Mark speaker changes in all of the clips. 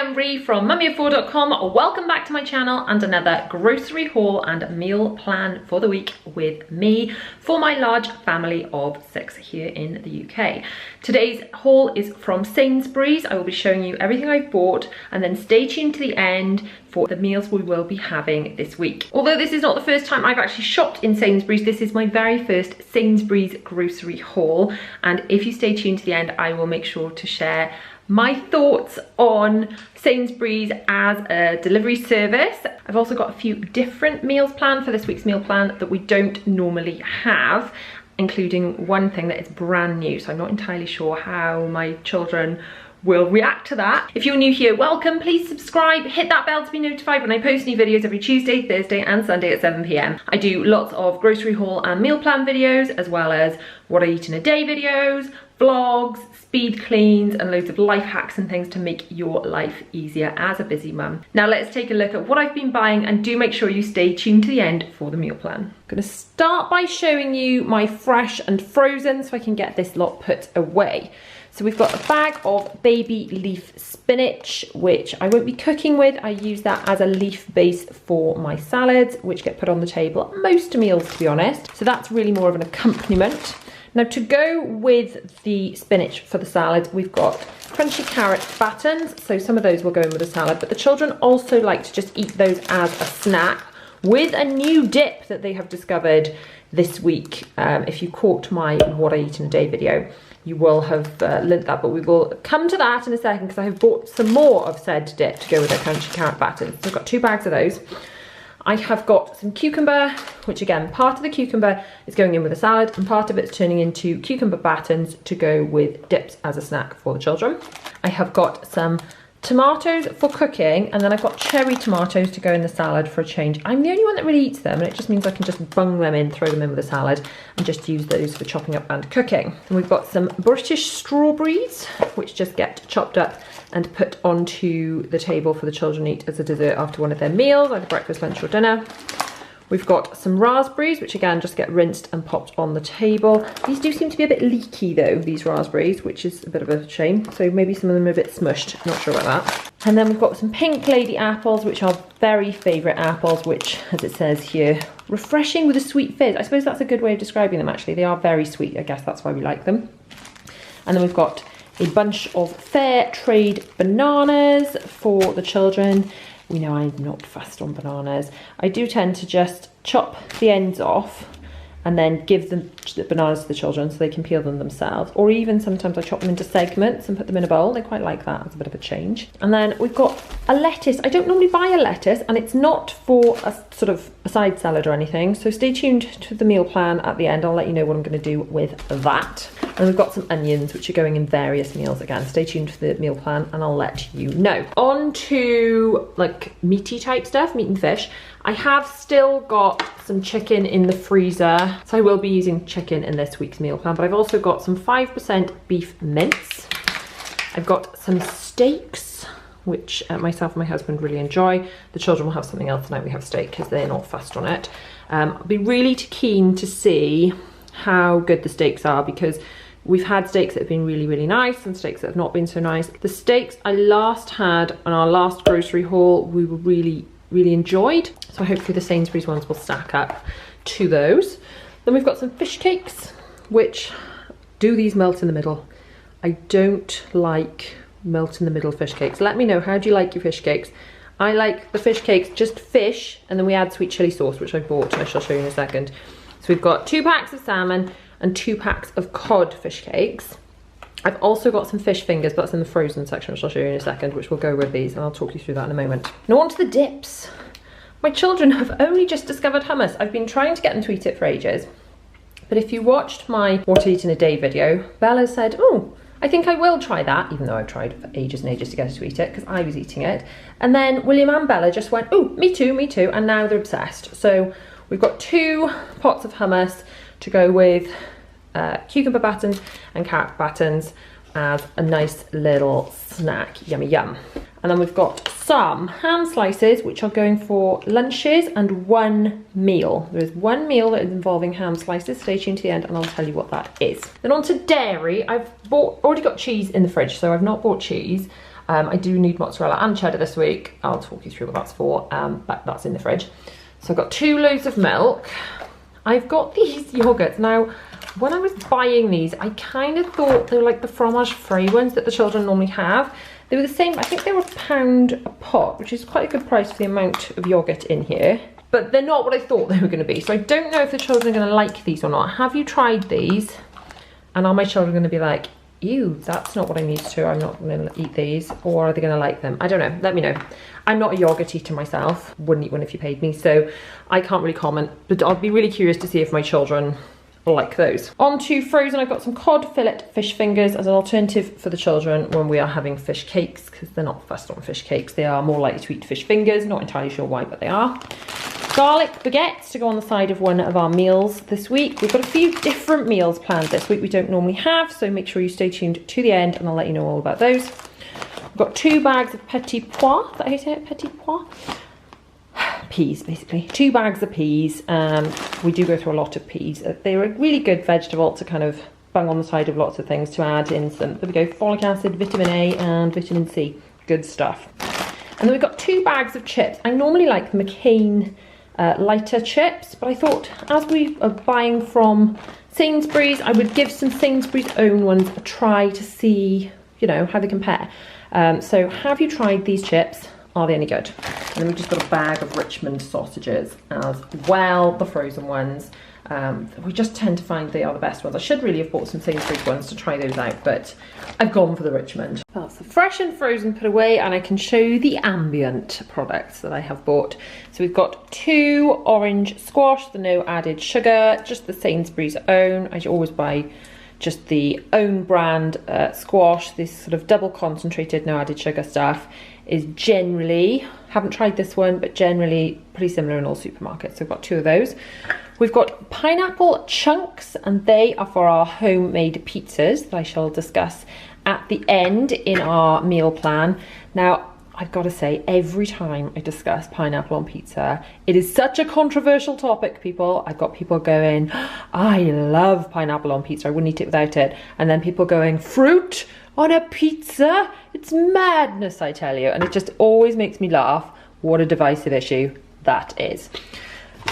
Speaker 1: I'm Ree from mummyoffour.com. Welcome back to my channel and another grocery haul and meal plan for the week with me for my large family of 6 here in the UK. Today's haul is from Sainsbury's. I will be showing you everything I've bought and then stay tuned to the end for the meals we will be having this week. Although this is not the first time I've actually shopped in Sainsbury's, this is my very first Sainsbury's grocery haul, and if you stay tuned to the end I will make sure to share my thoughts on Sainsbury's as a delivery service. I've also got a few different meals planned for this week's meal plan that we don't normally have, including one thing that is brand new, so I'm not entirely sure how my children will react to that. If you're new here, welcome. Please subscribe, hit that bell to be notified when I post new videos every Tuesday, Thursday and Sunday at 7 PM. I do lots of grocery haul and meal plan videos, as well as what I eat in a day videos, vlogs, speed cleans and loads of life hacks and things to make your life easier as a busy mum. Now let's take a look at what I've been buying, and do make sure you stay tuned to the end for the meal plan. I'm going to start by showing you my fresh and frozen so I can get this lot put away. So we've got a bag of baby leaf spinach, which I won't be cooking with. I use that as a leaf base for my salads, which get put on the table at most meals, to be honest. So that's really more of an accompaniment. Now to go with the spinach for the salad, we've got crunchy carrot battens. So some of those will go in with the salad, but the children also like to just eat those as a snack with a new dip that they have discovered this week. If you caught my What I Eat in a Day video, you will have learnt that, but we will come to that in a second because I have bought some more of said dip to go with their crunchy carrot battens. So I've got 2 bags of those. I have got some cucumber, which again, part of the cucumber is going in with a salad and part of it's turning into cucumber battens to go with dips as a snack for the children. I have got some tomatoes for cooking, and then I've got cherry tomatoes to go in the salad for a change. I'm the only one that really eats them, and it just means I can just bung them in, throw them in with a salad, and just use those for chopping up and cooking. And we've got some British strawberries, which just get chopped up and put onto the table for the children to eat as a dessert after one of their meals, either breakfast, lunch or dinner. We've got some raspberries, which again just get rinsed and popped on the table. These do seem to be a bit leaky though, these raspberries, which is a bit of a shame. So maybe some of them are a bit smushed, not sure about that. And then we've got some pink lady apples, which are very favourite apples, which, as it says here, refreshing with a sweet fizz. I suppose that's a good way of describing them actually. They are very sweet, I guess that's why we like them. And then we've got a bunch of fair trade bananas for the children. We know I'm not fussed on bananas. I do tend to just chop the ends off and then give the bananas to the children so they can peel them themselves. Or even sometimes I chop them into segments and put them in a bowl. They quite like that, it's a bit of a change. And then we've got a lettuce. I don't normally buy a lettuce, and it's not for a sort of a side salad or anything. So stay tuned to the meal plan at the end. I'll let you know what I'm gonna do with that. And we've got some onions, which are going in various meals. Again, stay tuned for the meal plan and I'll let you know. On to like meaty type stuff, meat and fish. I have still got some chicken in the freezer, so I will be using chicken in this week's meal plan, but I've also got some 5% beef mince. I've got some steaks, which myself and my husband really enjoy. The children will have something else tonight. We have steak because they're not fussed on it. I'll be really keen to see how good the steaks are, because we've had steaks that have been really, really nice and steaks that have not been so nice. The steaks I last had on our last grocery haul, we were really enjoyed. So hopefully the Sainsbury's ones will stack up to those. Then we've got some fish cakes, which do these melt in the middle. I don't like melt in the middle fish cakes. Let me know, how do you like your fish cakes? I like the fish cakes just fish, and then we add sweet chilli sauce, which I bought and I shall show you in a second. So we've got 2 packs of salmon and 2 packs of cod fish cakes. I've also got some fish fingers, but that's in the frozen section, which I'll show you in a second, which will go with these, and I'll talk you through that in a moment. Now on to the dips. My children have only just discovered hummus. I've been trying to get them to eat it for ages, but if you watched my What I Eat in a Day video, Bella said, oh, I think I will try that, even though I've tried for ages and ages to get her to eat it, because I was eating it. And then William and Bella just went, oh, me too, and now they're obsessed. So we've got 2 pots of hummus to go with cucumber battens and carrot battens as a nice little snack, yummy yum. And then we've got some ham slices, which are going for lunches and 1 meal. There is 1 meal that is involving ham slices. Stay tuned to the end and I'll tell you what that is. Then on to dairy. I've already got cheese in the fridge, so I've not bought cheese. I do need mozzarella and cheddar this week. I'll talk you through what that's for, but that's in the fridge. So I've got 2 loads of milk. I've got these yogurts. Now, when I was buying these, I kind of thought they were like the fromage frais ones that the children normally have. They were the same, I think they were £1 a pot, which is quite a good price for the amount of yogurt in here. But they're not what I thought they were going to be. So I don't know if the children are going to like these or not. Have you tried these? And are my children going to be like, ew, that's not what I'm used to, I'm not going to eat these? Or are they going to like them? I don't know, let me know. I'm not a yogurt eater myself, wouldn't eat one if you paid me, so I can't really comment, but I'll be really curious to see if my children like those. On to frozen, I've got some cod fillet fish fingers as an alternative for the children when we are having fish cakes, because they're not fussed on fish cakes, they are more likely to eat fish fingers, not entirely sure why, but they are. Garlic baguettes to go on the side of one of our meals this week. We've got a few different meals planned this week we don't normally have, so make sure you stay tuned to the end and I'll let you know all about those. We've got 2 bags of petit pois, is that how you say it, petit pois? Peas, basically. 2 bags of peas. We do go through a lot of peas. They're a really good vegetable to kind of bung on the side of lots of things to add in some, there we go, folic acid, vitamin A and vitamin C. Good stuff. And then we've got 2 bags of chips. I normally like the McCain lighter chips, but I thought as we are buying from Sainsbury's, I would give some Sainsbury's own ones a try to see, you know, how they compare. So have you tried these chips? Are they any good? And then we've just got a bag of Richmond sausages as well, the frozen ones. We just tend to find they are the best ones. I should really have bought some Sainsbury's ones to try those out, but I've gone for the Richmond. That's the fresh and frozen put away, and I can show you the Ambient products that I have bought. So we've got 2 orange squash, the no added sugar, just the Sainsbury's own. I always buy just the own brand squash. This sort of double concentrated, no added sugar stuff is generally, haven't tried this one, but generally pretty similar in all supermarkets. So we've got 2 of those. We've got pineapple chunks, and they are for our homemade pizzas that I shall discuss at the end in our meal plan. Now, I've got to say, every time I discuss pineapple on pizza, it is such a controversial topic, people. I've got people going, I love pineapple on pizza, I wouldn't eat it without it. And then people going, fruit on a pizza? It's madness, I tell you. And it just always makes me laugh. What a divisive issue that is.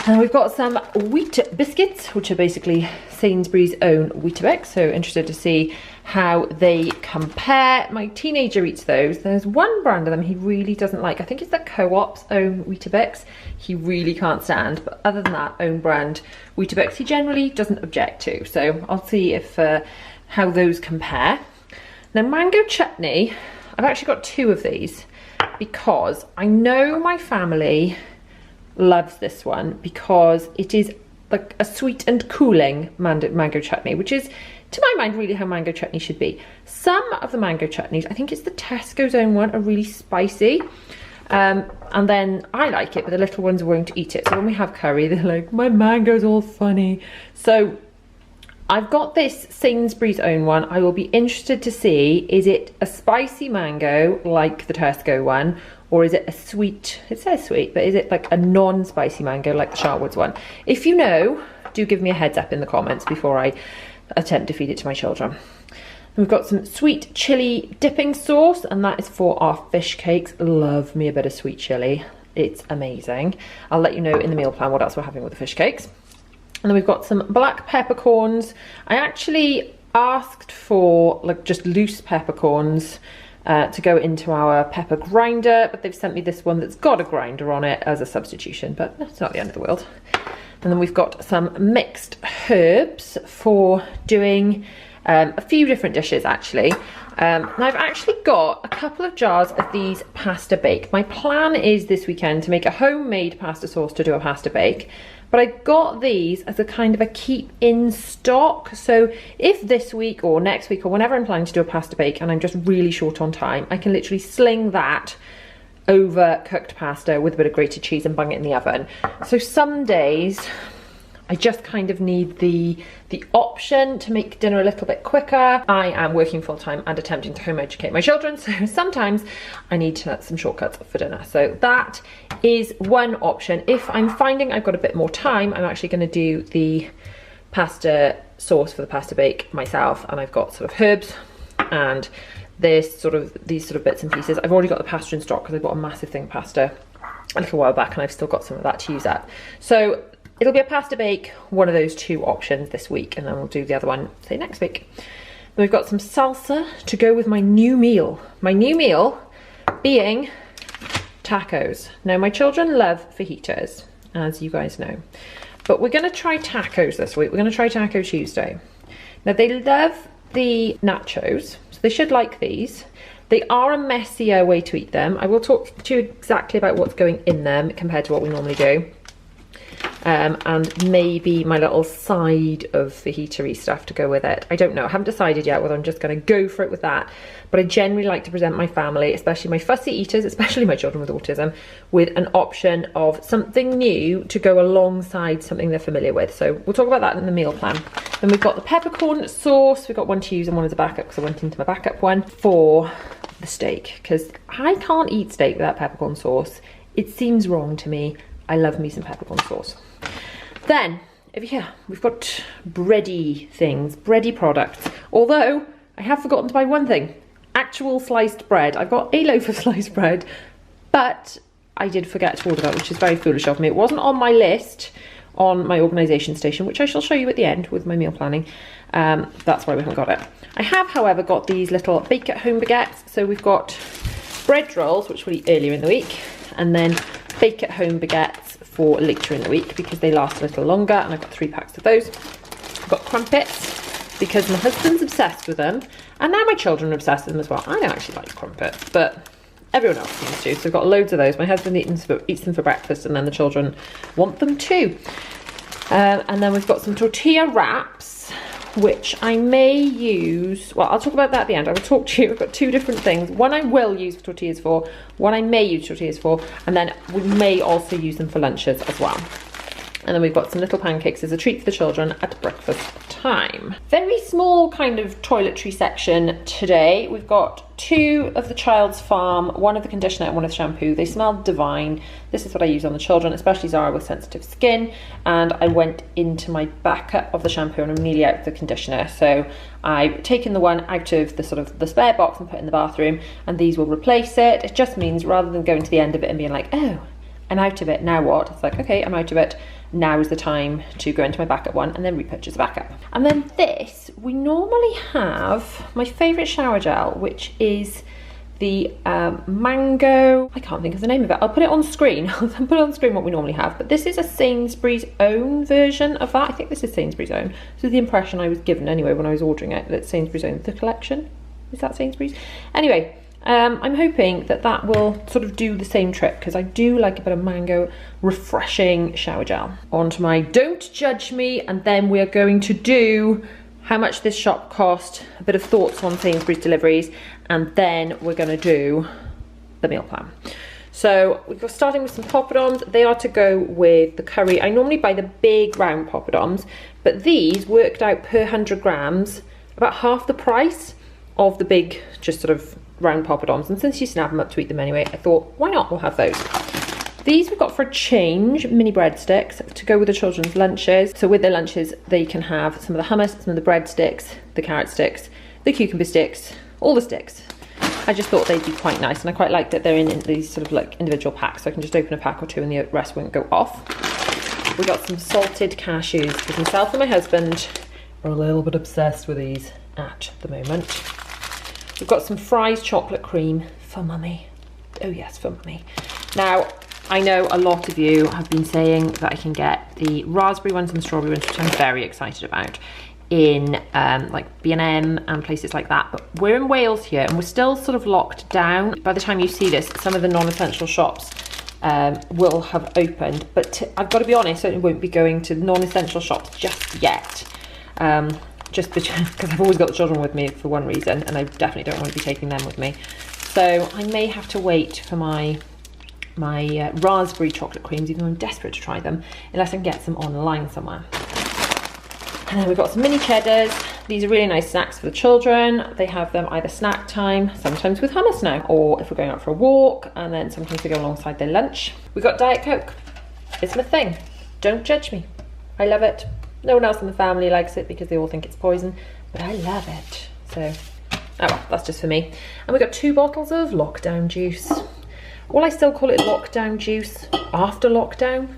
Speaker 1: And we've got some wheat biscuits, which are basically Sainsbury's own Weetabix. So interested to see how they compare. My teenager eats those. There's one brand of them he really doesn't like. I think it's the Co-op's own Weetabix. He really can't stand. But other than that, own brand Weetabix, he generally doesn't object to. So I'll see if how those compare. Now, mango chutney, I've actually got 2 of these because I know my family loves this one because it is like a sweet and cooling mango chutney, which is, to my mind, really how mango chutney should be. Some of the mango chutneys, I think it's the Tesco's own one, are really spicy. And then I like it, but the little ones won't eat it. So when we have curry, they're like, my mango's all funny. So I've got this Sainsbury's own one. I will be interested to see, is it a spicy mango like the Tesco one, or is it a sweet, it says sweet, but is it like a non-spicy mango like the Sharwood's one? If you know, do give me a heads up in the comments before I attempt to feed it to my children. We've got some sweet chili dipping sauce, and that is for our fish cakes. Love me a bit of sweet chili. It's amazing. I'll let you know in the meal plan what else we're having with the fish cakes. And then we've got some black peppercorns. I actually asked for like just loose peppercorns to go into our pepper grinder, but they've sent me this one that's got a grinder on it as a substitution, but it's not the end of the world. And then we've got some mixed herbs for doing a few different dishes actually. Now I've actually got a couple of jars of these pasta bake. My plan is this weekend to make a homemade pasta sauce to do a pasta bake, but I got these as a kind of a keep in stock. So if this week or next week or whenever I'm planning to do a pasta bake and I'm just really short on time, I can literally sling that over cooked pasta with a bit of grated cheese and bung it in the oven. So some days I just kind of need the option to make dinner a little bit quicker. I am working full time and attempting to home educate my children, so sometimes I need some shortcuts for dinner. So that is one option. If I'm finding I've got a bit more time, I'm actually going to do the pasta sauce for the pasta bake myself, and I've got sort of herbs and these sort of bits and pieces. I've already got the pasta in stock because I bought a massive thing of pasta a little while back, and I've still got some of that to use up. So it'll be a pasta bake, one of those two options this week, and then we'll do the other one, say, next week. Then we've got some salsa to go with my new meal. My new meal being tacos. Now, my children love fajitas, as you guys know, but we're going to try tacos this week. We're going to try Taco Tuesday. Now, they love the nachos, so they should like these. They are a messier way to eat them. I will talk to you exactly about what's going in them compared to what we normally do. And maybe my little side of fajita-y stuff to go with it. I don't know, I haven't decided yet whether I'm just going to go for it with that, but I generally like to present my family, especially my fussy eaters, especially my children with autism, with an option of something new to go alongside something they're familiar with. So we'll talk about that in the meal plan. Then we've got the peppercorn sauce. We've got one to use and one as a backup because I went into my backup one for the steak, because I can't eat steak without peppercorn sauce. It seems wrong to me. I love me some peppercorn sauce. Then, over here, we've got bready things, bready products. Although, I have forgotten to buy one thing, actual sliced bread. I've got a loaf of sliced bread, but I did forget to order that, which is very foolish of me. It wasn't on my list on my organisation station, which I shall show you at the end with my meal planning. That's why we haven't got it. I have, however, got these little bake-at-home baguettes. So we've got bread rolls, which we'll eat earlier in the week, and then bake-at-home baguettes for later in the week because they last a little longer, and I've got 3 packs of those. I've got crumpets because my husband's obsessed with them, and now my children are obsessed with them as well. I don't actually like crumpets, but everyone else seems to, so I've got loads of those. My husband eats them for breakfast, and then the children want them too. And then we've got some tortilla wraps, which I may use, well, I'll talk about that at the end. I will talk to you, I've got 2 different things. One I will use for tortillas for, one I may use tortillas for, and then we may also use them for lunches as well. And then we've got some little pancakes as a treat for the children at breakfast time. Very small kind of toiletry section today. We've got 2 of the Child's Farm, one of the conditioner and one of the shampoo. They smell divine. This is what I use on the children, especially Zara with sensitive skin. And I went into my backup of the shampoo and I'm nearly out of the conditioner. So I've taken the one out of the sort of the spare box and put it in the bathroom, and these will replace it. It just means rather than going to the end of it and being like, oh, I'm out of it, now what? It's like, okay, I'm out of it. Now is the time to go into my backup one and then repurchase a backup. And then this, we normally have my favourite shower gel, which is the mango, I can't think of the name of it. I'll put it on screen. I'll put it on screen what we normally have. But this is a Sainsbury's own version of that. I think this is Sainsbury's own. This is the impression I was given anyway when I was ordering it, that Sainsbury's own. The collection, is that Sainsbury's? Anyway, I'm hoping that that will sort of do the same trick, because I do like a bit of mango refreshing shower gel. On to my don't judge me, and then we're going to do how much this shop cost, a bit of thoughts on Sainsbury's deliveries, and then we're going to do the meal plan. So we're starting with some poppadoms. They are to go with the curry. I normally buy the big round poppadoms, but these worked out per 100 grams about half the price of the big, just sort of round poppadoms. And since you snap them up to eat them anyway, I thought, why not? We'll have those. These we've got for a change, mini breadsticks to go with the children's lunches. So with their lunches, they can have some of the hummus, some of the breadsticks, the carrot sticks, the cucumber sticks, all the sticks. I just thought they'd be quite nice, and I quite like that they're in these sort of like individual packs, so I can just open a pack or 2 and the rest won't go off. We got some salted cashews because myself and my husband are a little bit obsessed with these at the moment. We've got some Fry's chocolate cream for mummy. Oh yes, for mummy. Now, I know a lot of you have been saying that I can get the raspberry ones and the strawberry ones, which I'm very excited about, in like B&M and places like that. But we're in Wales here and we're still sort of locked down. By the time you see this, some of the non-essential shops will have opened. But I've got to be honest, I certainly won't be going to non-essential shops just yet. Just because I've always got the children with me for one reason, and I definitely don't want to be taking them with me. So I may have to wait for my raspberry chocolate creams, even though I'm desperate to try them, unless I can get some online somewhere. And then we've got some mini cheddars. These are really nice snacks for the children. They have them either snack time, sometimes with hummus now, or if we're going out for a walk, and then sometimes they go alongside their lunch. We've got Diet Coke. It's my thing. Don't judge me. I love it. No one else in the family likes it because they all think it's poison, but I love it. So Oh well, that's just for me. And we got 2 bottles of lockdown juice. Will I still call it lockdown juice after lockdown?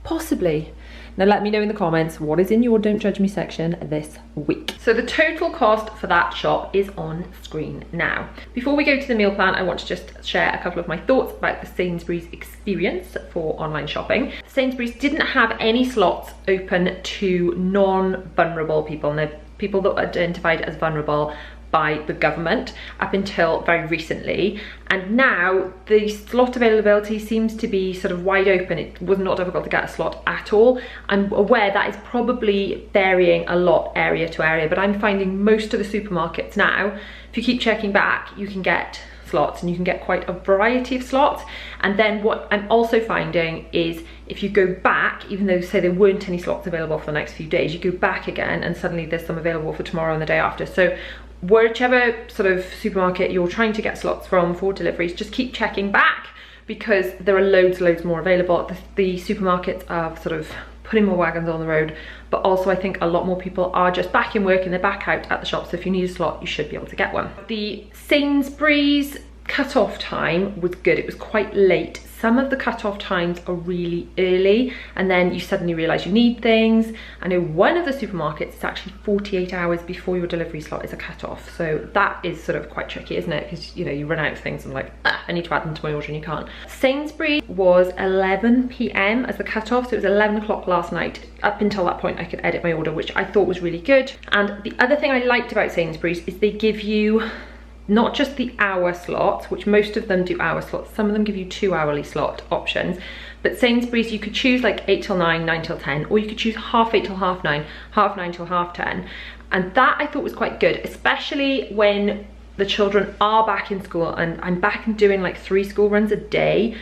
Speaker 1: Possibly. Now let me know in the comments what is in your Don't Judge Me section this week. So the total cost for that shop is on screen now. Before we go to the meal plan, I want to just share a couple of my thoughts about the Sainsbury's experience for online shopping. Sainsbury's didn't have any slots open to non-vulnerable people. Now, people that were identified as vulnerable by the government up until very recently, and now the slot availability seems to be sort of wide open. It was not difficult to get a slot at all. I'm aware that is probably varying a lot area to area, but I'm finding most of the supermarkets now, if you keep checking back, you can get slots, and you can get quite a variety of slots. And then what I'm also finding is if you go back, even though say there weren't any slots available for the next few days, you go back again and suddenly there's some available for tomorrow and the day after. So whichever sort of supermarket you're trying to get slots from for deliveries, just keep checking back, because there are loads more available. The supermarkets are sort of putting more wagons on the road, but also I think a lot more people are just back in work and they're back out at the shop, so if you need a slot you should be able to get one. The Sainsbury's cut-off time was good. It was quite late. Some of the cut-off times are really early, and then you suddenly realise you need things. I know one of the supermarkets is actually 48 hours before your delivery slot is a cut-off, so that is sort of quite tricky, isn't it? Because, you know, you run out of things and like, I need to add them to my order and you can't. Sainsbury's was 11 p.m. as the cut-off, so it was 11 o'clock last night. Up until that point I could edit my order, which I thought was really good. And the other thing I liked about Sainsbury's is they give you not just the hour slots, which most of them do hour slots, some of them give you 2 hourly slot options, but Sainsbury's you could choose like 8 till 9, 9 till 10, or you could choose half 8 till half 9, half 9 till half 10. And that I thought was quite good, especially when the children are back in school, and I'm back and doing like 3 school runs a day,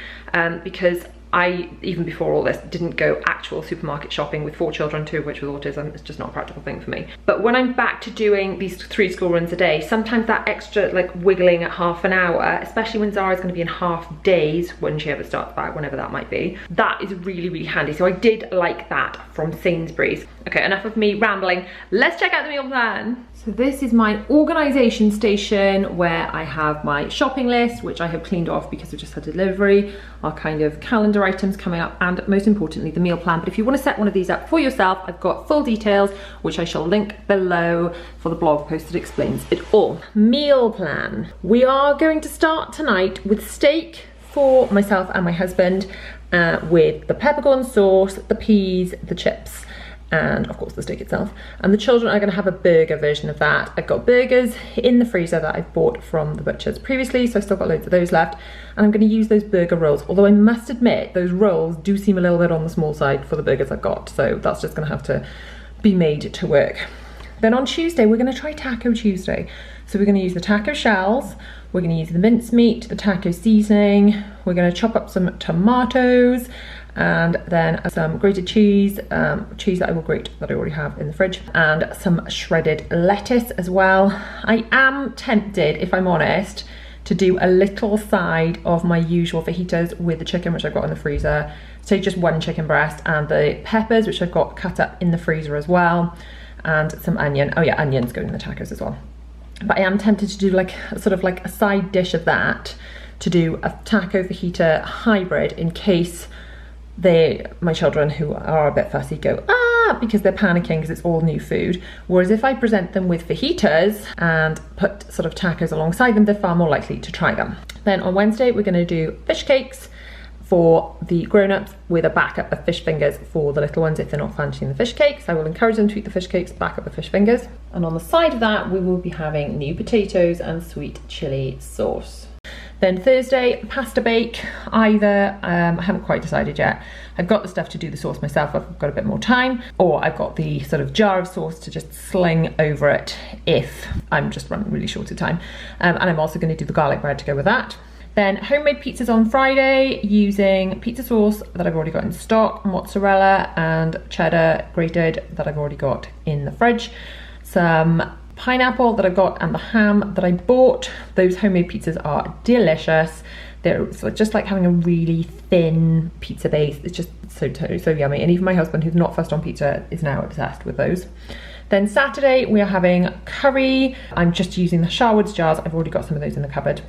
Speaker 1: because I, even before all this, didn't go actual supermarket shopping with 4 children, 2 of which with autism. It's just not a practical thing for me. But when I'm back to doing these 3 school runs a day, sometimes that extra like wiggling at half an hour, especially when Zara's going to be in half days when she ever starts back, whenever that might be, that is really handy. So I did like that from Sainsbury's. Okay, enough of me rambling. Let's check out the meal plan. So this is my organisation station where I have my shopping list, which I have cleaned off because we just had delivery, our kind of calendar items coming up, and most importantly the meal plan. But if you want to set one of these up for yourself, I've got full details which I shall link below for the blog post that explains it all. Meal plan. We are going to start tonight with steak for myself and my husband, with the peppercorn sauce, the peas, the chips, and of course the steak itself. And the children are going to have a burger version of that. I've got burgers in the freezer that I've bought from the butcher's previously, so I've still got loads of those left, and I'm going to use those burger rolls, although I must admit those rolls do seem a little bit on the small side for the burgers I've got, so that's just going to have to be made to work. Then on Tuesday we're going to try Taco Tuesday, so we're going to use the taco shells, we're going to use the mincemeat, the taco seasoning, we're going to chop up some tomatoes, and then some grated cheese, cheese that I will grate that I already have in the fridge, and some shredded lettuce as well. I am tempted, if I'm honest, to do a little side of my usual fajitas with the chicken, which I've got in the freezer. So just 1 chicken breast and the peppers, which I've got cut up in the freezer as well, and some onion. Oh yeah, onions go in the tacos as well. But I am tempted to do like sort of like a side dish of that, to do a taco fajita hybrid in case my children who are a bit fussy go, because they're panicking because it's all new food. Whereas if I present them with fajitas and put sort of tacos alongside them, they're far more likely to try them. Then on Wednesday, we're going to do fish cakes for the grown-ups with a backup of fish fingers for the little ones if they're not fancying the fish cakes. I will encourage them to eat the fish cakes, back up the fish fingers. And on the side of that, we will be having new potatoes and sweet chili sauce. Then Thursday, pasta bake, either, I haven't quite decided yet. I've got the stuff to do the sauce myself, I've got a bit more time, or I've got the sort of jar of sauce to just sling over it if I'm just running really short of time. And I'm also going to do the garlic bread to go with that. Then homemade pizzas on Friday using pizza sauce that I've already got in stock, mozzarella and cheddar grated that I've already got in the fridge, some pineapple that I got, and the ham that I bought. Those homemade pizzas are delicious. They're just like having a really thin pizza base. It's just so yummy, and even my husband, who's not fussed on pizza, is now obsessed with those. Then Saturday we are having curry. I'm just using the Sharwood's jars. I've already got some of those in the cupboard,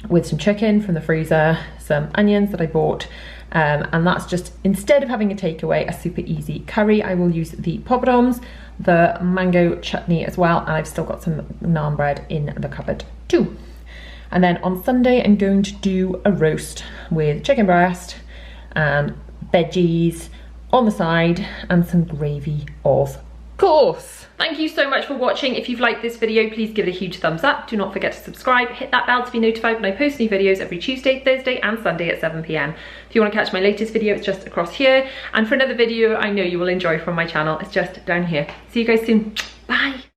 Speaker 1: with some chicken from the freezer, some onions that I bought, and that's just, instead of having a takeaway, a super easy curry. I will use the poppadoms, the mango chutney as well, and I've still got some naan bread in the cupboard too. And then on Sunday I'm going to do a roast with chicken breast and veggies on the side and some gravy, of course. Thank you so much for watching. If you've liked this video, please give it a huge thumbs up. Do not forget to subscribe, hit that bell to be notified when I post new videos every Tuesday, Thursday and Sunday at 7 p.m. If you want to catch my latest video, it's just across here. And for another video I know you will enjoy from my channel, it's just down here. See you guys soon. Bye.